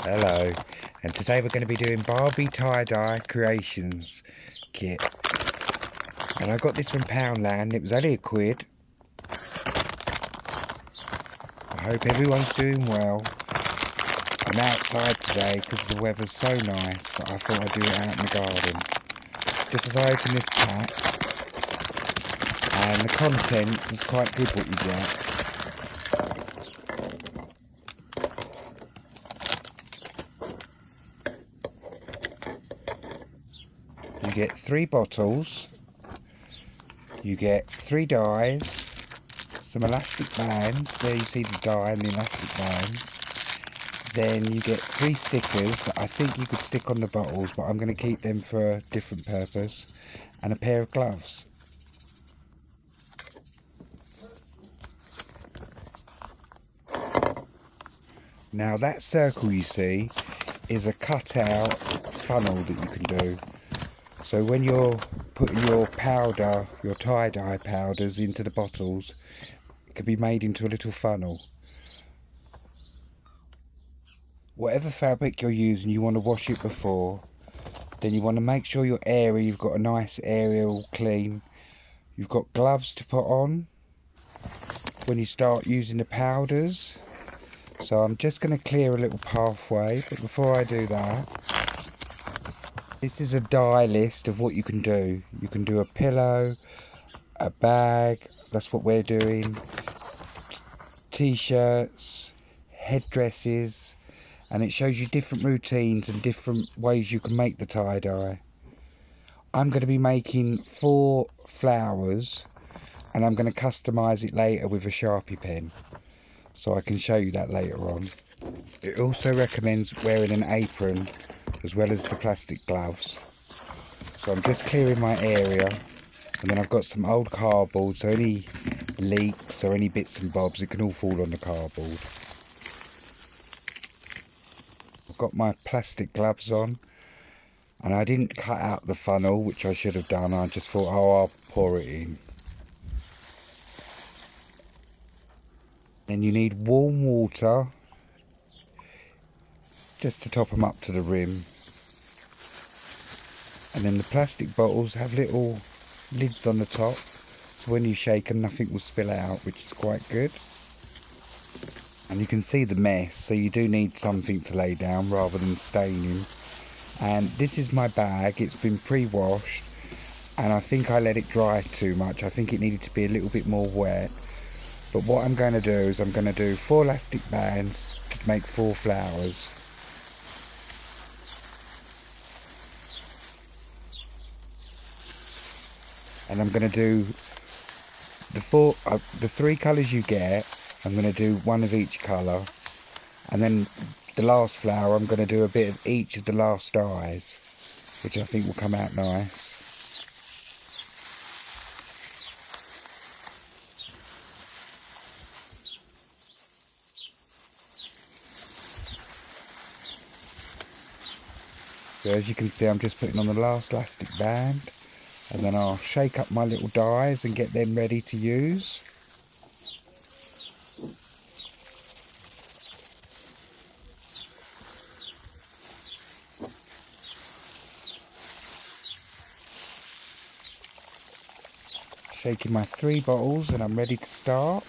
Hello, and today we're going to be doing Barbie Tie-Dye Creations kit. And I got this from Poundland. It was only £1. I hope everyone's doing well. I'm outside today because the weather's so nice that I thought I'd do it out in the garden. Just as I open this pack, and the contents is quite good what you get. You get 3 bottles, you get 3 dyes, some elastic bands, there you see the dye and the elastic bands. Then you get 3 stickers that I think you could stick on the bottles, but I'm going to keep them for a different purpose, and a pair of gloves. Now that circle you see is a cut-out funnel that you can do. So when you're putting your powder, your tie-dye powders into the bottles, it can be made into a little funnel. Whatever fabric you're using, you want to wash it before. Then you want to make sure your area, you've got a nice area all clean. You've got gloves to put on when you start using the powders. So I'm just going to clear a little pathway, but before I do that, this is a dye list of what you can do. You can do a pillow, a bag, that's what we're doing, t-shirts, headdresses, and it shows you different routines and different ways you can make the tie-dye. I'm going to be making 4 flowers, and I'm going to customise it later with a Sharpie pen, so I can show you that later on. It also recommends wearing an apron as well as the plastic gloves. So I'm just clearing my area, and then I've got some old cardboard, so any leaks or any bits and bobs, it can all fall on the cardboard. I've got my plastic gloves on, and I didn't cut out the funnel, which I should have done. I just thought, oh, I'll pour it in. Then you need warm water just to top them up to the rim. And then the plastic bottles have little lids on the top, so when you shake them nothing will spill out, which is quite good. And you can see the mess, so you do need something to lay down rather than staining. And this is my bag. It's been pre-washed, and I think I let it dry too much. I think it needed to be a little bit more wet. But what I'm going to do is I'm going to do 4 elastic bands to make 4 flowers. And I'm going to do the 3 colours you get. I'm going to do 1 of each colour, and then the last flower I'm going to do a bit of each of the last dyes, which I think will come out nice. So as you can see, I'm just putting on the last elastic band, and then I'll shake up my little dyes and get them ready to use. Shaking my 3 bottles, and I'm ready to start.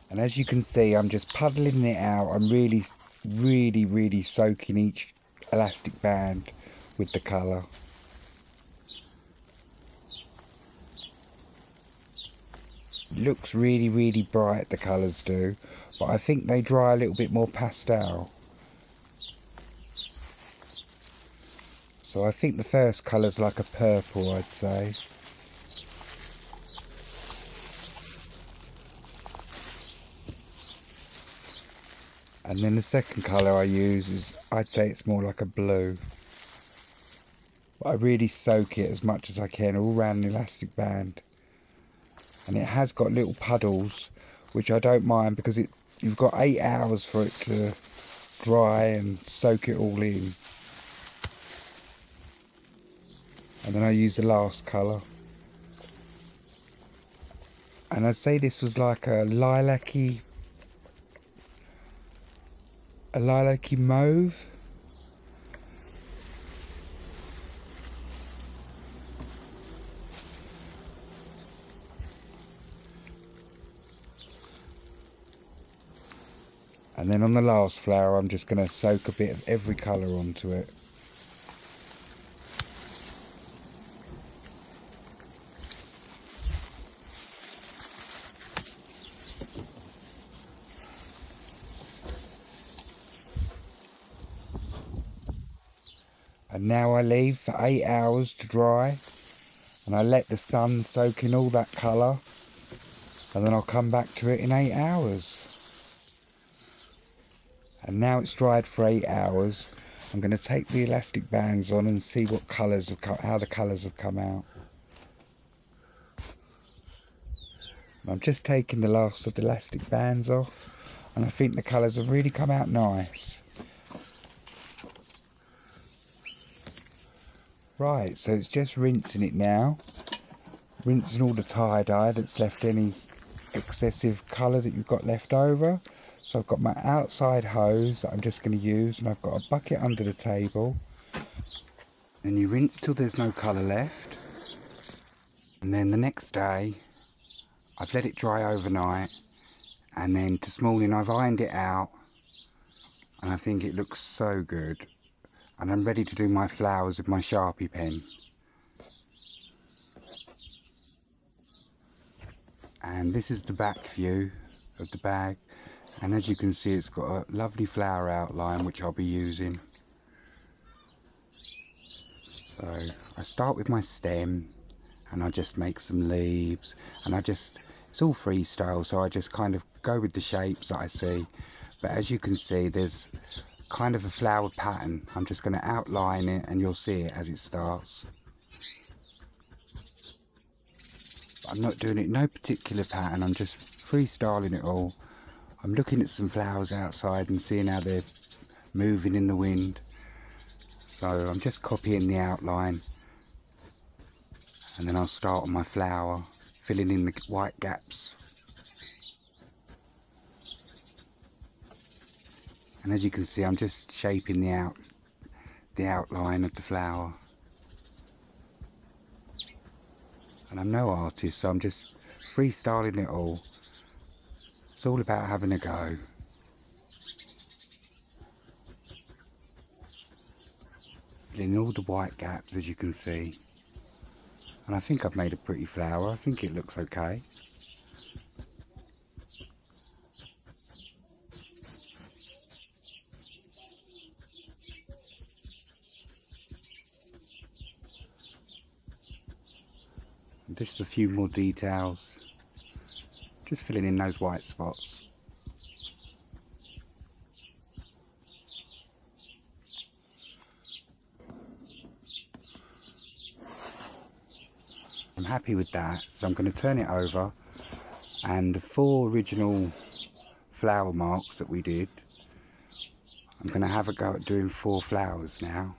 And as you can see, I'm just puddling it out. I'm really soaking each elastic band with the colour. Looks really bright, the colours do, but I think they dry a little bit more pastel. So I think the first colour's like a purple, I'd say. And then the second colour I use is, I'd say it's more like a blue. But I really soak it as much as I can all around the elastic band. And it has got little puddles, which I don't mind because you've got 8 hours for it to dry and soak it all in. And then I use the last colour. And I'd say this was like a lilac-y a lilac-y mauve. And then on the last flower, I'm just going to soak a bit of every colour onto it. And now I leave for 8 hours to dry. And I let the sun soak in all that colour. And then I'll come back to it in 8 hours. And now it's dried for 8 hours. I'm going to take the elastic bands on and see what colours have come, how the colours have come out. And I'm just taking the last of the elastic bands off, and I think the colours have really come out nice. Right, so it's just rinsing it now. Rinsing all the tie-dye that's left, any excessive colour that you've got left over. So I've got my outside hose that I'm just going to use, and I've got a bucket under the table. And you rinse till there's no colour left. And then the next day, I've let it dry overnight. And then this morning I've ironed it out. And I think it looks so good. And I'm ready to do my flowers with my Sharpie pen. And this is the back view of the bag. And as you can see, it's got a lovely flower outline which I'll be using. So I start with my stem and I just make some leaves, and it's all freestyle, so I just kind of go with the shapes that I see. But as you can see, there's kind of a flower pattern. I'm just going to outline it and you'll see it as it starts. I'm not doing it no particular pattern, I'm just freestyling it all. I'm looking at some flowers outside and seeing how they're moving in the wind. So I'm just copying the outline, and then I'll start on my flower, filling in the white gaps. And as you can see, I'm just shaping the outline of the flower. And I'm no artist, so I'm just freestyling it all. It's all about having a go. Filling in all the white gaps, as you can see. And I think I've made a pretty flower. I think it looks okay. And just a few more details. Just filling in those white spots. I'm happy with that, so I'm going to turn it over, and the 4 original flower marks that we did, I'm going to have a go at doing 4 flowers now.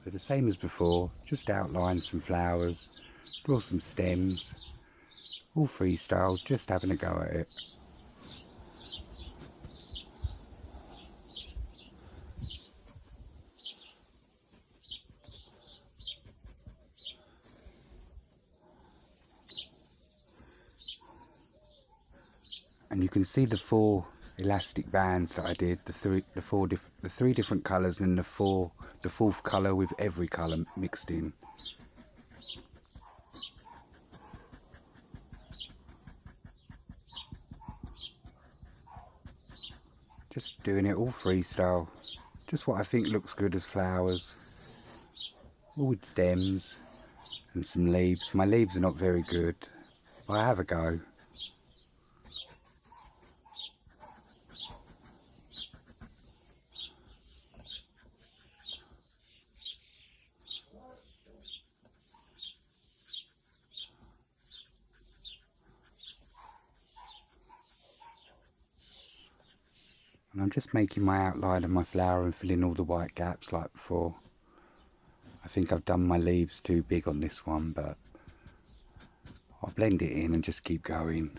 So the same as before, just outline some flowers, draw some stems, all freestyle, just having a go at it. And you can see the 4 elastic bands that I did, the 3 different colours, and the 4th colour with every colour mixed in. Just doing it all freestyle, just what I think looks good as flowers, all with stems and some leaves. My leaves are not very good, but I have a go. And I'm just making my outline of my flower and filling all the white gaps like before. I think I've done my leaves too big on this one, but I'll blend it in and just keep going.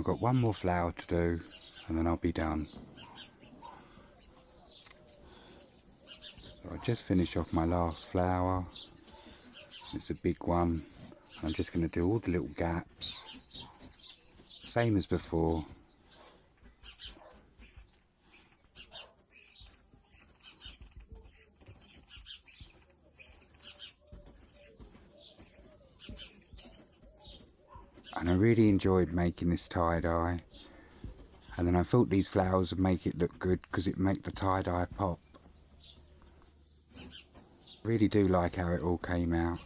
I've got one more flower to do and then I'll be done. So I just finished off my last flower. It's a big one. I'm just going to do all the little gaps, same as before. And I really enjoyed making this tie-dye, and then I thought these flowers would make it look good because it make the tie-dye pop. Really do like how it all came out.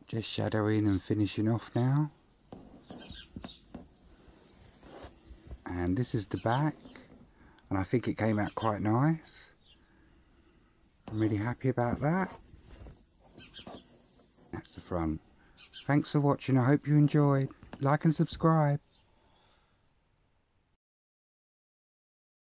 Just shadowing and finishing off now. And this is the back, and I think it came out quite nice. I'm really happy about that. That's the front. Thanks for watching. I hope you enjoyed. Like and subscribe.